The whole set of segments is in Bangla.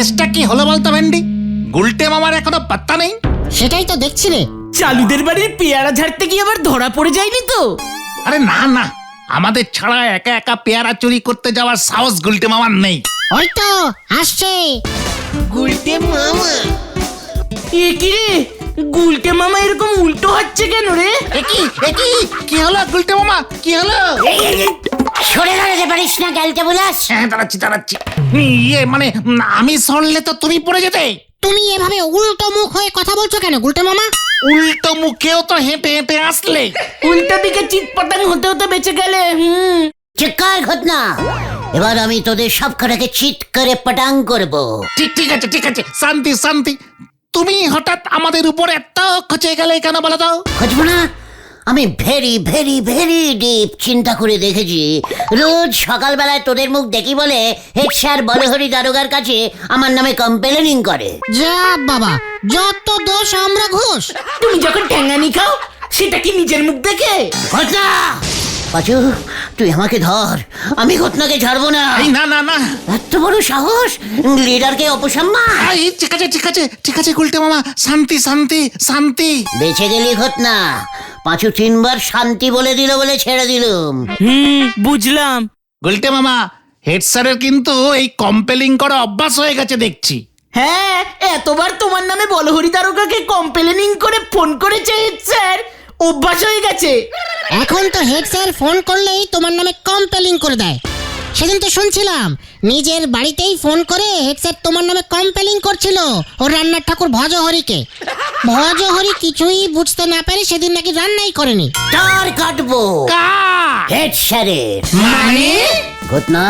কেসটা কি হলো বলতো ভেন্ডি? গুলটে মামার এখনো পাত্তা নেই। সেটাই তো দেখছি রে। চালুদের বাড়ির পেয়ারা ঝাড়তে গিয়ে আবার ধরা পড়ে যায়নি তো? আরে না না, আমাদের ছাড়া একা একা পেয়ারা চুরি করতে যাওয়ার সাহস গুলটে মামার নেই। ওই তো আসছে গুলটে মামা। এ কি রে, গুলটে মামা এরকম উল্টো হচ্ছে কেন রে? কি হলো গুলটে মামা, কি হলো? সরে দাঁড়াতে পারিস না ক্যালটা বুলাস? হ্যাঁ দাঁড়াচ্ছি। ইয়ে মানে আমি সরলে তো তুমি পড়ে যেতে। তুমি এভাবে উল্টো মুখ হয়ে কথা বলছো কেন গুলটে মামা? উল্টো মুখেও তো হেঁটে হেঁটে আসলে। উল্টা দিকে চিৎপটাং হতে হতে বেঁচে গেলে। চিৎকার ঘটনা, এবার আমি তোদের সব কটাকে চিৎ করে পটাং করব। ঠিক আছে, শান্তি। তুমি হঠাৎ আমাদের উপর এত খচে গেলে কেন বলো তো? খুঁজবো না? আমি ভেরি ভেরি ভেরি ডিপ চিন্তা করে দেখেছি। রোজ সকালবেলায় তোদের মুখ দেখি বলে হেড স্যার বলহরি দারোগার কাছে আমার নামে কমপ্লেনিং করে। যা বাবা, যত দোষ আমরা ঘুষ। তুমি যখন ঠ্যাঙ্গানি খাও সেটা কি নিজের মুখ দেখে? ঘটনা পাচু, তুই আমাকে ধর, আমি ঘটনাকে ছাড়বো না। এই না, এত বড় সাহস, লিডারকে অপসম্মান। এই ঠিক আছে গুলটে মামা, শান্তি। বেঁচে গেলি ঘটনা। পাঁচু 3 বার শান্তি বলে দিল বলে ছেড়ে দিলুম। বুঝলাম। গুলটে মামা, হেড স্যারের কিন্তু এই কম্পেলিং করা অভ্যাস হয়ে গেছে দেখছি। হ্যাঁ, এতবার তোমার নামে বলহরি দারোগাকে কমপ্লেনিং করে ফোন করেছে হেড স্যার, অভ্যাস হয়ে গেছে। এখন তো হেড স্যার ফোন করলেই তোমার নামে কমপ্লেনিং করে দেয়। সেদিন তো শুনছিলাম নিজের বাড়িতেই ফোন করে হেড স্যার তোমার নামে কমপ্লেনিং করছিল ওর রান্নার ঠাকুর ভজহরিকে। ভজহরি কিছুই বুঝতে না পারে সেদিন নাকি রান্নাই করেনি। তার কাটবো হেড স্যারের। মানে ঘটনা,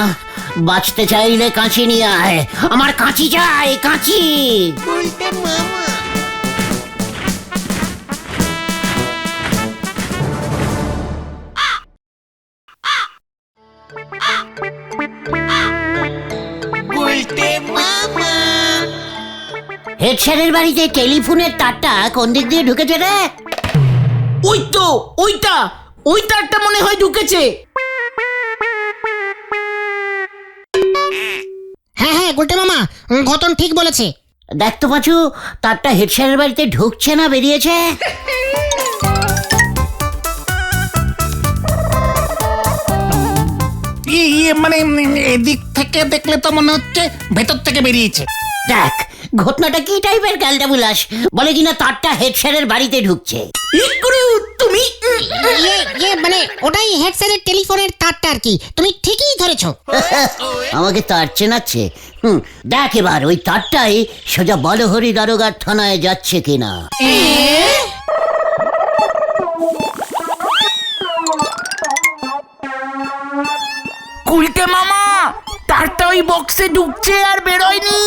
বাঁচতে চাইলে কাঁচি নিয়ে আয়। আমার কাঁচি চাই, কাঁচি। হেড স্যারের বাড়িতে টেলিফোনের তারটা কোন দিক দিয়ে ঢুকেছে রে? ওই তো ওই তারটা মনে হয় ঢুকেছে। হ্যাঁ গুলটে মামা, ঘটন ঠিক বলেছে। দেখ তো পাচু, তারটা হেড স্যারের বাড়িতে ঢুকছে না বেরিয়েছে? মানে এদিক থেকে দেখলে তো মনে হচ্ছে ভেতর থেকে বেরিয়েছে। দেখ ঘটনাটা কি টাইপের ক্যালটা বুলাস, বলে কিনা তারটা হেড স্যারের বাড়িতে ঢুকছে। তুমি মানে ওটাই হেড স্যারের টেলিফোনের তারটা আর কি। তুমি ঠিকই ধরেছো। আমাকে তার চেনাচ্ছে। দেখ এবার ওই তারটাই সোজা বলহরি দারোগার থানায় যাচ্ছে কিনা। গুলটে মামা, তারটা ওই বক্সে ঢুকছে আর বেরোয়নি।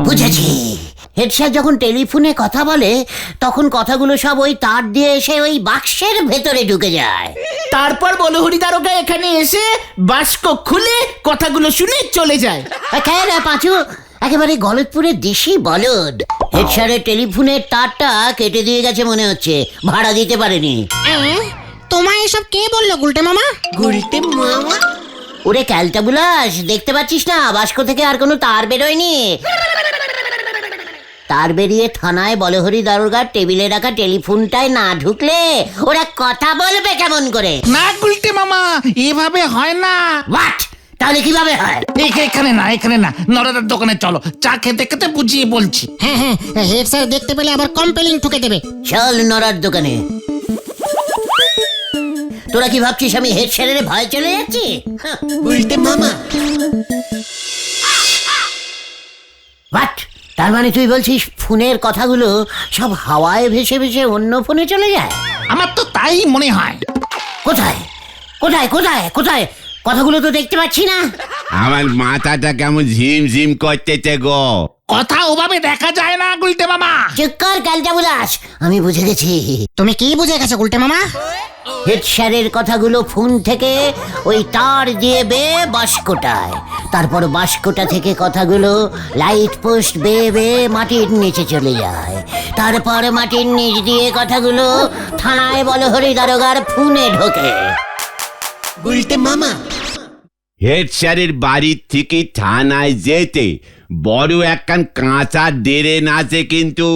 বুঝেছি, হেড স্যার যখন টেলিফোনে কথা বলে তখন কথাগুলো সব ওই তার দিয়ে এসে ওই বাক্সের ভেতরে ঢুকে যায়। তারপর বলহরি দারোগা এখানে এসে বাস্ক খুলে কথাগুলো শুনে চলে যায়। খেয়ে না পাঁচু, একেবারে গলতপুরের দেশি বলদ। হেড স্যারের টেলিফোনের তারটা কেটে দিয়ে গেছে মনে হচ্ছে, ভাড়া দিতে পারেনি। তোমায় এসব কে বললো গুলটে মামা? গুলটে মামা ওরে ক্যালটা বুলাস, দেখতে পাচ্ছিস না বাস্ক থেকে আর কোনো তার বেরোয়নি। তার বেরিয়ে থানায় বলহরি দারোগার টেবিলে রাখা টেলিফোনটায় না ঢুকলে ওরা কথা বলবে কেমন করে? না গুলটে মামা, এভাবে হয় না। হোয়াট? তাহলে কিভাবে হয়? এখানে না, নরদার দোকানে চলো, চা খেতে বুঝিয়ে বলছি। হ্যাঁ হেড স্যার দেখতে পেলে আবার কমপ্লেইন ঠুকে দেবে। চল নরার দোকানে। তোরা কি ভাবছিস আমি হেড স্যারের ভয় চলে যাচ্ছি? উল্টে মামা। হোয়াট? তার মানে তুই বলছিস ফোনের কথাগুলো সব হাওয়ায় ভেসে ভেসে অন্য ফোনে চলে যায়? আমার তো তাই মনে হয়। কোথায় কথাগুলো তো দেখতে পাচ্ছি না। আমার মাথাটা কেমন ঝিমঝিম করতেছে গো। কথা ওভাবে দেখা যায় না গুলটে মামা। চুক্কর ক্যালটা বুলাস, আমি বুঝে গেছি। তুমি কি বুঝে গেছো গুলটে মামা? হেড স্যারের কথাগুলো ফোন থেকে ওই তার দিয়ে বে বাস্কটায়, তারপর বাস্কটা থেকে কথাগুলো লাইট পোস্ট বেয়ে বেয়ে মাটির নিচে চলে যায়। তারপর মাটির নিচ দিয়ে কথাগুলো থানায় বলহরি দারোগার ফোনে ঢোকে। হেড স্যারের বাড়ির থেকে থানায় যেতে বড় একখান কাঁচা ড্রেন আছে, কিন্তু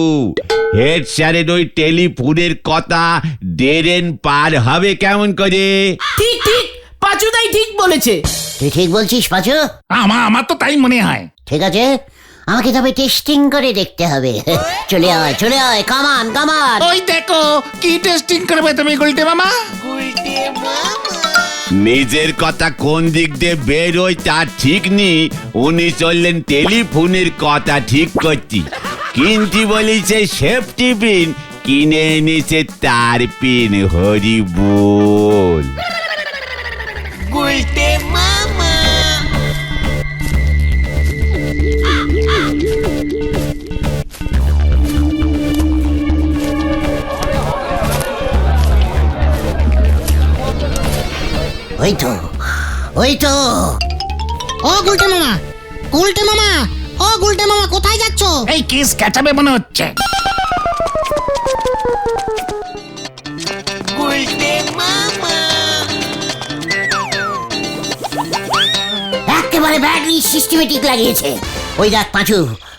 হেড স্যারের ওই টেলিফোনের কথা ড্রেন পার হবে কেমন করে? ঠিক ঠিক, পাঁচুদাই ঠিক বলেছে। তুই ঠিক বলছিস পাচু? আমার তো তাই মনে হয়। ঠিক আছে, আমাকে তবে টেস্টিং করে দেখতে হবে। চলে আয়, কামান কামান। ওই দেখো কি টেস্টিং করবে তুমি গুলটে মামা। নিজের কথা কোন দিক দিয়ে বেরোয় তার ঠিক নেই, উনি চললেন টেলিফোনের কথা ঠিক করছি। কিনতি বলিছে সেফটি পিন, কিনে এনেছে তার পিন। হরি বল। ওই তো ও গুলটে মামা, ও গুলটে মামা, কোথায় যাচ্ছ? এই কেস কাটাবে মনে হচ্ছে। একেবারে ব্যাটারি সিস্টেমেটিক লাগিয়েছে। ওই দেখ পাঁচু,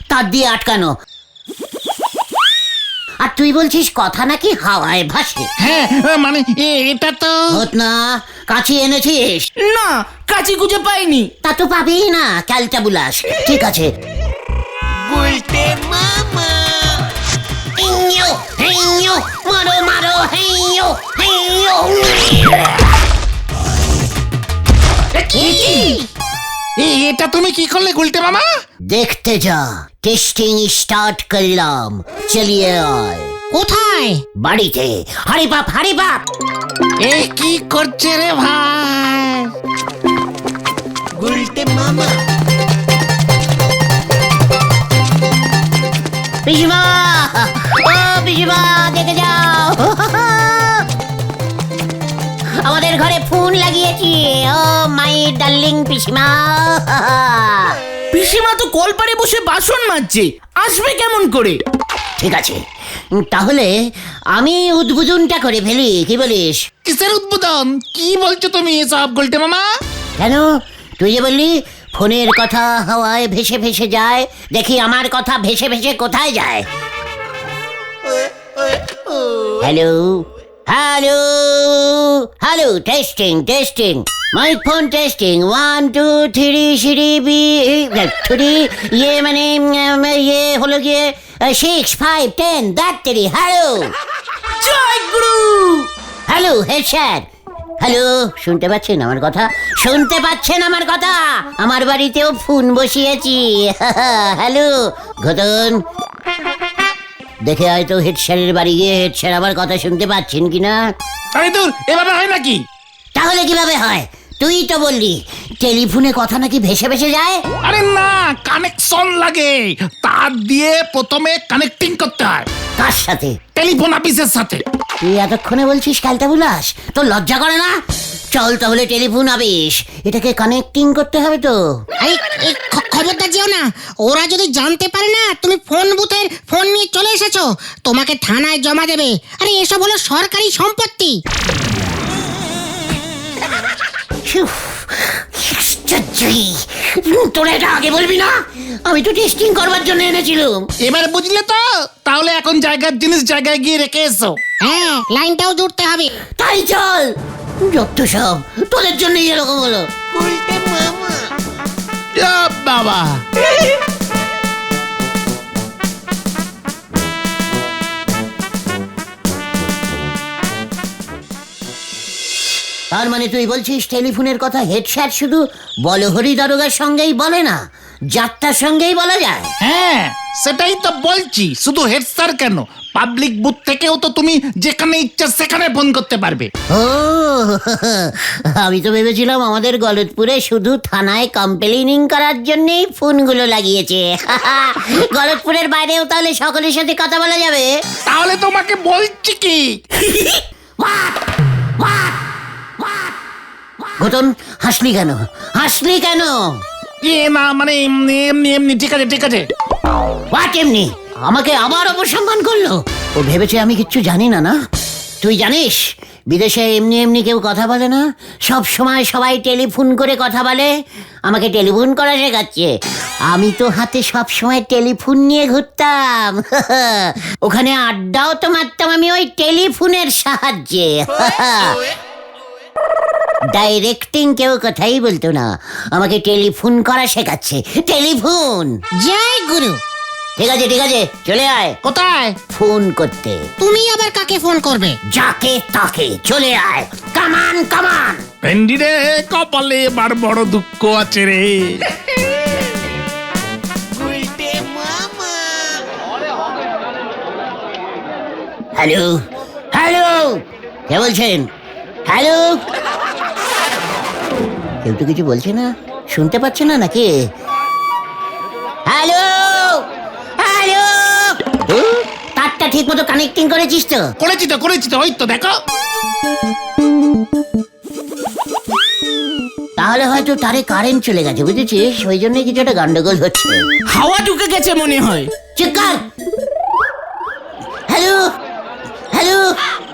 তার দিয়ে আটকানো। আর তুই বলছিস কথা নাকি হাওয়ায় ভাসে? হ্যাঁ মানে এটা তো হত না, কাছি এনেছিস? না, কাচি খুঁজে পাইনি। তা তো পাবি না, ক্যালটা বুলাস। ঠিক আছে। হেইয়ো, হেইয়ো, মারো মারো, হেইয়ো, হেইয়ো। এটা তুমি কি করলে গুলটে মামা? দেখতে যা, টেস্টিং স্টার্ট করলাম। চলিয়ে আয়। কোথায়? বাড়িতে। হারি বাপ, হারি বাপ। এ কি করছে রে ভাই? পিসিমা, ও পিসিমা, দেখে যাও। আমাদের ঘরে ফোন লাগিয়েছি। ও মাই ডার্লিং পিসিমা। পিসিমা তো কলপারে বসে বাসন মাজছে, আসবে কেমন করে? ঠিক আছে, তাহলে আমি উদ্বোধনটা করে ফেলি, কি বলিস? কিসের উদ্বোধন? কি বলছো তুমি এসব গুলটে মামা? কেন, তুই যে বললি ফোনের কথা হাওয়ায় ভেসে ভেসে যায়, দেখি আমার কথা ভেসে ভেসে কোথায় যায়। Hello hello hello, testing testing, mic phone testing, 1 2 3 সিঁড়ি বি 3, ইয়ে মানে ইয়ে হলো গিয়ে 6 5 10 that 3। Hello Joy Guru. Hello head sir. Hello, শুনতে পাচ্ছেন আমার কথা? শুনতে পাচ্ছেন আমার কথা? আমার বাড়িতেও ফোন বসিয়েছি। হ্যালো ঘটন, দেখে হয়তো হেড স্যারের বাড়ি গিয়ে হেড স্যার আমার কথা শুনতে পাচ্ছেন কিনা। আরে দূর, এভাবে হয় নাকি? তাহলে কিভাবে হয়? তুই তো বললি টেলিফোনে কথা নাকি ভেসে ভেসে যায়। আরে না, কানেকশন লাগে, তার দিয়ে প্রথমে কানেক্টিং করতে হয়। কার সাথে? টেলিফোন অফিসের সাথে। তুই এতক্ষণে বলছিস ক্যালটা বুলাস? তোর লজ্জা করে না? চল তাহলে টেলিফোন অফিস, এটাকে কানেক্টিং করতে হবে তো। এই এই খবরদার যেও না, ওরা যদি জানতে পারে না তুমি ফোন বুথের ফোন নিয়ে চলে এসেছো, তোমাকে থানায় জমা দেবে। আরে এসব হলো সরকারি সম্পত্তি। তোরা এটা আগে বলবি না? আমি তো টেস্টিং করবার জন্য এনেছিলাম। এবার বুঝলে তো? তাহলে এখন জায়গার জিনিস জায়গায় গিয়ে রেখে এসো। হ্যাঁ, লাইনটাও জুড়তে হবে। তাই চল, যত সব তোদের জন্যই এরকম হলো। বাবা, তার মানে তুই বলছিস টেলিফোনের কথা হেড স্যার শুধু বলহরি দারোগার সঙ্গেই বলে না, যাত্রার সঙ্গেই বলা যায়। হ্যাঁ সেটাই তো বলছি। শুধু হেড স্যার কেন, পাবলিক বুথ থেকেও তো তুমি যেখানে ইচ্ছা সেখানে ফোন করতে পারবে। ও, আমি তো ভেবেছিলাম আমাদের গলতপুরে শুধু থানায় কমপ্লেনিং করার জন্যই ফোনগুলো লাগিয়েছে। গলতপুরের বাইরেও তাহলে সকলের সাথে কথা বলা যাবে। তাহলে তোমাকে বলছি কি, ঘটন, হাসলি কেন? হাসলি কেন? না মানে এমনি এমনি এমনি, ঠিক আছে ঠিক আছে। হোয়াট এমনি? আমাকে আবার অপসম্মান করলো। ও ভেবেছে আমি কিচ্ছু জানি না, না? তুই জানিস বিদেশে এমনি এমনি কেউ কথা বলে না, সব সময় সবাই টেলিফোন করে কথা বলে। আমাকে টেলিফোন করা শেখাচ্ছে। আমি তো হাতে সব সময় টেলিফোন নিয়ে ঘুরতাম। ওখানে আড্ডাও তো মারতাম আমি ওই টেলিফোনের সাহায্যে। ডাইরেক্টিং কেউ কথাই বলতো না, আমাকে টেলিফোন করা শেখাচ্ছে। টেলিফোন। জয় গুরু। ঠিক আছে ঠিক আছে, চলে আয়। কোথায়? ফোন করতে। তুমি আবার কাকে ফোন করবে? যাকে তাকে চলে আয়। কামান কামান। ভেন্ডি রে, কপালে এবার বড় দুঃখ আছে রে। হ্যালো হ্যালো, কে বলছেন? হ্যালো। কেউ তো কিছু বলছে না, শুনতে পাচ্ছে না নাকি? হ্যালো হ্যালো, তারটা ঠিক মতো কানেক্টিং করেছিস তো? করেছি তো, ওই তো দেখো। তাহলে হয়তো তারে কারেন্ট চলে গেছে, বুঝেছিস? ওই জন্যই কিছু একটা গন্ডগোল হচ্ছে। হাওয়া ঢুকে গেছে মনে হয়। চুপ কর। Hello hello.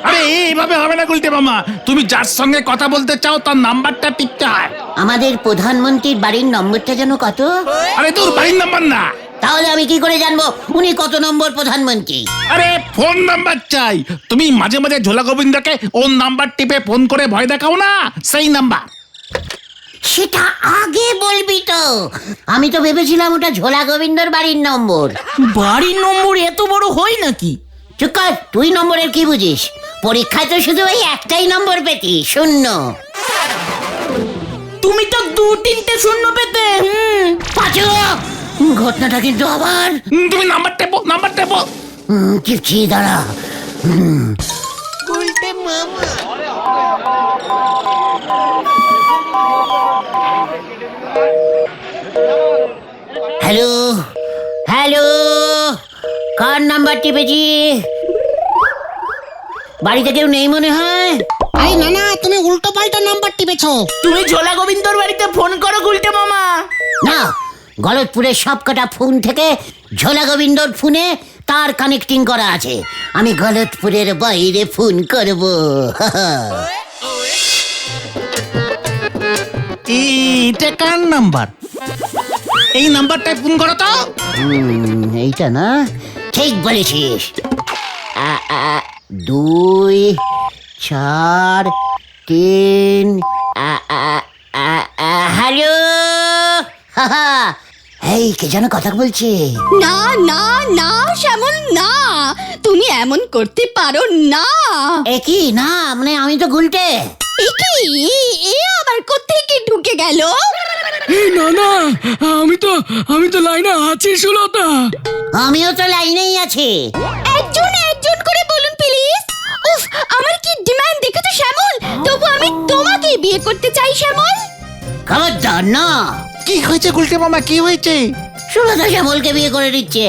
আরে এইভাবে হবে না গুলটে মামা, তুমি যার সঙ্গে কথা বলতে চাও তার নাম্বারটা টিপতে হয়। আমাদের প্রধানমন্ত্রীর বাড়ির নম্বরটা যেন কত? আরে তোর বাড়ির নাম্বার না। তাহলে আমি কি করে জানবো উনি কত নম্বর প্রধানমন্ত্রী? আরে ফোন নাম্বার চাই। তুমি মাঝে মাঝে ঝোলা গোবিন্দকে ওর নাম্বার টিপে ফোন করে ভয় দেখাও না, সেই নাম্বার। সেটা আগে বলবি তো। আমি তো ভেবেছিলাম ওটা ঝোলা গোবিন্দর বাড়ির নম্বর। বাড়ির নম্বর এত বড় হয় নাকি? চুপ কর, তুই নম্বরের কি বুঝিস? পরীক্ষায় তো শুধু ওই একটাই নম্বর পেতি, 0। তুমি তো 2-3টে শূন্য পেতে। পাঁচু, ঘটনাটা কিন্তু আবার। তুমি নাম্বার টেপো। চিপছি, দাঁড়া। হ্যালো হ্যালো, কার নাম্বার টিপেছি? বাড়িতে কেউ নেই মনে হয়। আরে না না, তুমি উল্টো পাল্টা নাম্বার টিপেছো। তুমি ঝোলা গোবিন্দর বাড়িতে ফোন করো গুলটে মামা। না, গলতপুরের সবকটা ফোন থেকে ঝোলা গোবিন্দর ফোনে তার কানেক্টিং করা আছে। আমি গলতপুরের বাইরে ফোন করব। এটা কার নাম্বার? এই নাম্বারটায় ফোন করো তো। এইটা না? ঠিক বলেছিস। 2 4 3। হ্যালো। এই কে যেন কথা বলছে। না না না শ্যামল, না, তুমি এমন করতে পারো না। এ কি? না মানে আমি তো গুলটে। এ কি? এ আবার কোত্থেকে ঢুকে গেল? না না, আমি তো লাইনে আছি সুলতা। আমিও তো লাইনেই আছি। একজন একজন করে বলুন প্লিজ। উফ, আমার কি ডিমান্ড দেখেছো শ্যামল? তবু আমি তোমাকে বিয়ে করতে চাই শ্যামল। খবরদার না। কি হয়েছে গুলটে মামা, কি হয়েছে? সুলতা শ্যামলকে বিয়ে করে দিচ্ছে।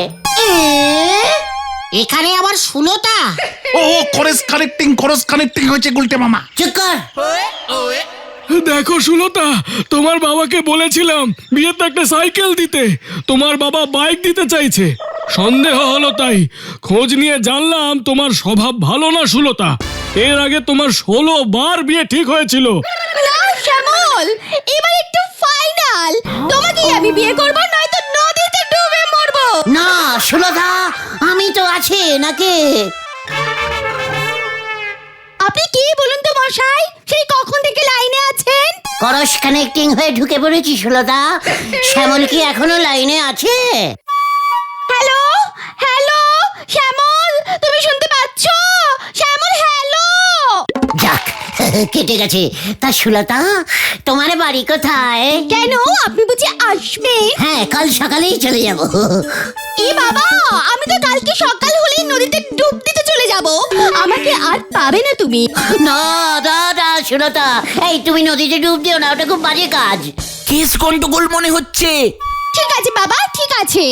এখানে আবার সুলতা? ও খরচ কানেক্টিং হয়েছে গুলটে মামা। চুপ কর। দেখো সুলতা, তোমার বাবাকে বলেছিলাম বিয়েতে একটা সাইকেল দিতে, তোমার বাবা বাইক দিতে চাইছে। সন্দেহ হলো, তাই খোঁজ নিয়ে জানলাম তোমার স্বভাব ভালো না সুলতা। এর আগে তোমার 16 বার বিয়ে ঠিক হয়েছিল। না শ্যামল, এবার একটু ফাইনাল। তোমাকেই আমি বিয়ে করব, নয়তো নদীতে ডুবে মরবো। না সুলতা, আমি তো আছি নাকি? আপনি কি বলুন তো মশাই, সেই কখন থেকে লাইনে আছেন? করস কানেক্টিং হয়ে ঢুকে পড়েছি সুলতা। শ্যামল কি এখনো লাইনে আছে? হ্যালো হ্যালো শ্যামল, তুমি শুনতে পাচ্ছো? শ্যামল হ্যালো। যাক, কেটে গেছে। তা সুলতা, তোমার বাড়ি কোথায়? কেন, আপনি বুঝি আসবেন? হ্যাঁ, কাল সকালেই চলে যাব। এ বাবা, আমি তো কালকে সকাল হলেই নদীতে ডুব দিতে চলে যাব। আমাকে আর পাবে না তুমি। না দাদা সুলতা, এই তুমি নদীতে ডুব দিও না, ওটা খুব বাজে কাজ। কেস গন্ডগোল মনে হচ্ছে। ঠিক আছে বাবা, ঠিক আছে।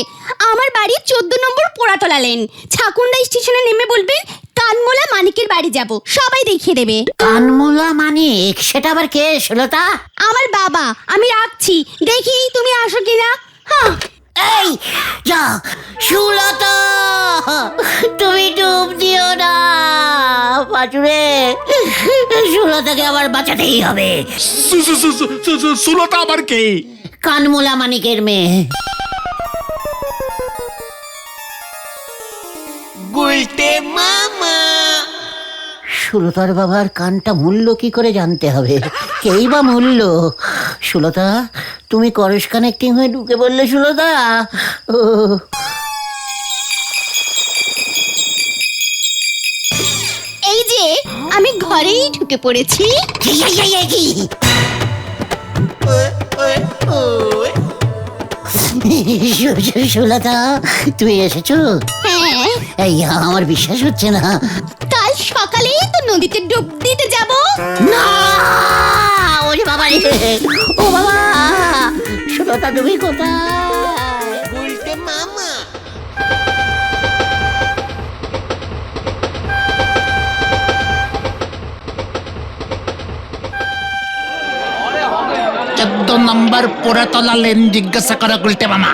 আমার বাড়ি 14 নম্বর পোড়াতলা লেন। ছাকুন্ডা স্টেশনে নেমে বলবেন কানমোলা মানিকের বাড়ি যাব, সবাই দেখিয়ে দেবে। কানমোলা মানিক, সেটা আবার কে সুলতা? আমার বাবা। আমি রাখছি, দেখি তুমি আসো কিনা। হ্যাঁ, এই যা সুলতা, তুমি ডুব দিও না পাচুরে, সুলতাকে আবার বাঁচাতেই হবে। সুলতা আবার কে? কানমোলা মানিকের মেয়ে। সুলতার বাবার কানটা মূল্য কি করে জানতে হবে? কেই বা মূল্য? সুলতা, তুমি করস কানেক্টিং হয়ে ঢুকে বললে সুলতা। ও এই যে আমি ঘরেই ঢুকে পড়েছি। কি? সুলতা, তুমি এসেছো? হ্যাঁ, এই আমার বিশ্বাস হচ্ছে না। কাল সকালেই তো নদীতে ডুব দিতে যাব। না, ওরে বাবা রে, ও বাবা, সুলতা তুমি কোথায়? বলতে মামা। চোদ্দ নম্বর পোড়াতলা লেন জিজ্ঞাসা করা গুলটে মামা।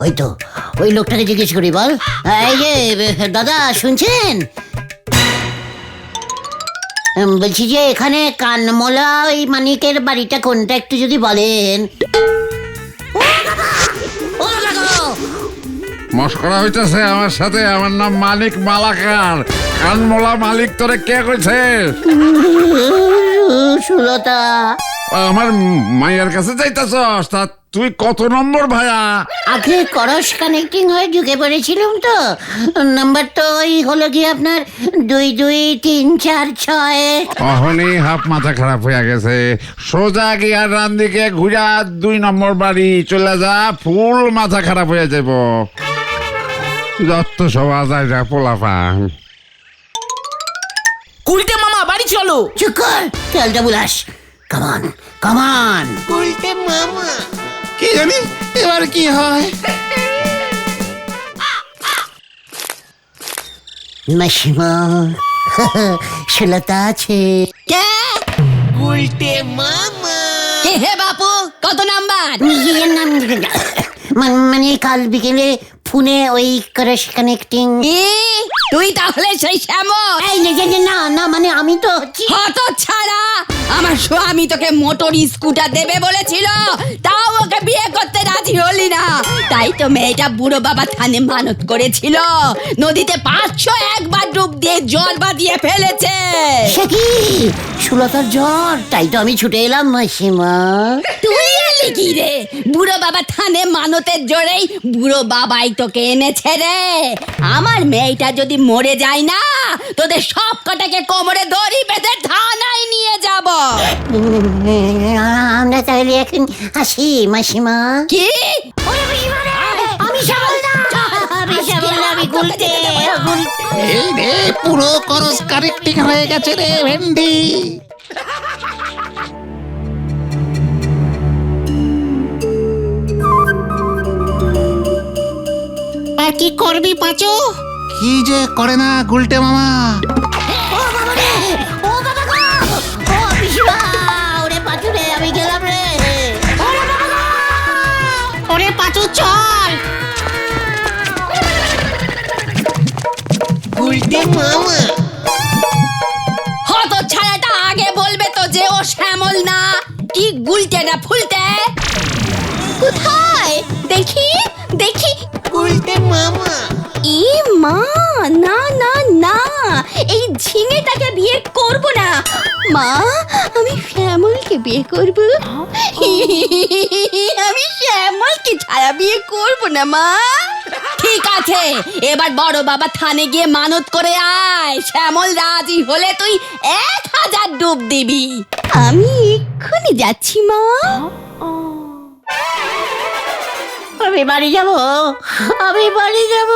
ওই তো, ওই লোকটাকে জিজ্ঞেস করি, বল। এই যে দাদা, শুনছেন? বলছি যে এখানে কানমোলা ওই মানিকের বাড়িটা কোনটা একটু যদি বলেন। মস্করা হইতেছে আমার সাথে। আমার নাম মালিক মালাকার। কানমোলা মালিক তোরে কে কইছে? সুলতা। আমার মায়ের কাছে যাইতাছস? তা তুই কত নম্বর ভাইয়া? আগে করস কানেক্টিং হয়ে ঢুকে পড়েছিলাম তো, নাম্বার তো ওই হলো গিয়ে আপনার 22346। অহনি হাফ মাথা খারাপ হয়ে গেছে। সোজা গিয়া রান দিকে ঘুরা 2 নম্বর বাড়ি চলে যা, ফুল মাথা খারাপ হয়ে যাব। যত সবা যায় যা পোলাপা। গুলটে মামা বাড়ি চলো। চুপ কর, তেলটা বুলাস। কামান কামান। কি জানি এবার কি হয়। মাসিমা, সুলতা আছে? হে বাপু, কত নাম্বার? নিজের নাম মানে কাল বিকেলে ফোনে ওই করস কানেক্টিং। তুই তাহলে সেই শ্যামল? এই না না, মানে আমি তো হচ্ছি। হত ছাড়া, আমার স্বামী তোকে মোটর স্কুটার দেবে বলেছিল, তাও ওকে বিয়ে করতে রাজি হলি না। তাই তো মেয়েটা বুড়ো বাবা থানে মানত করেছিল, নদীতে 501 বার ডুব দিয়ে জল বাঁধিয়ে ফেলেছে। সে কি সুলতার জ্বর? তাই তো আমি ছুটে এলাম মাসিমা। তুই এলি কি রে? বুড়ো বাবা থানে মানতের জোরেই বুড়ো বাবাই তোকে এনেছে রে। আমার মেয়েটা যদি মরে যায় না, তোদের সব কটাকে কোমরে দড়ি বেঁধে থানায় নিয়ে যাব। আমরা তাহলে এখন আসি মাসিমা। কি? আমি শ্যামল না, আমি শ্যামল না, আমি গুলটে। এই রে, পুরো করস কানেক্টিং হয়ে গেছে রে ভেন্ডি। আর কি করবি পাঁচু? কি যে করে না গুলটে মামা। ও বাবা রে, ও বাবা গো, ও পিসিমা, ওরে পাচুরে, আমি গেলাম রে। ওরে বাবা গো, ওরে পাঁচু চল। হত ছাড়াটা আগে বলবে তো যে ও শ্যামল না, কি গুলটে না ফুলতে। কোথায় দেখি দেখি? গুলটে মামা। ই মা, না না না, এই ঝিঙেটাকে বিয়ে করব না মা, আমি শ্যামলকে বিয়ে করব। আমি শ্যামলকে ছাড়া বিয়ে করব না মা। ঠিক আছে, এবার বড় বাবা থানে গিয়ে মানত করে আয়, শ্যামল রাজি হলে তুই 1000 ডুব দিবি। আমি এক্ষুনি যাচ্ছি মা। আমি বাড়ি যাব, আমি বাড়ি যাব।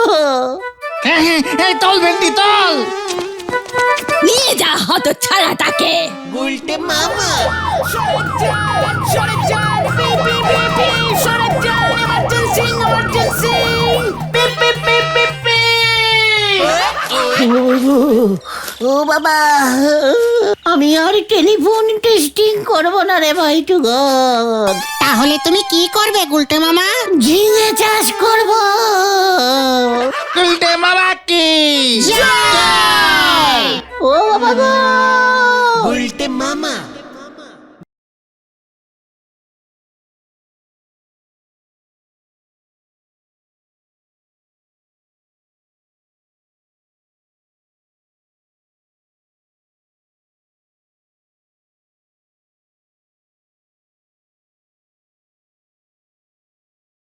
হ্যাঁ হ্যাঁ, এই তল ভেন্ডি তল। নিয়ে যা হত ছাড়াটাকে। সরে যান, এমার্জেন্সি। ও বাবা, আমি আর টেলিফোন টেস্টিং করবো না রে ভাই টু গড। তাহলে তুমি কি করবে গুলটে মামা? ঝিঙে চাষ করবো। উল্টে মামা কি জয়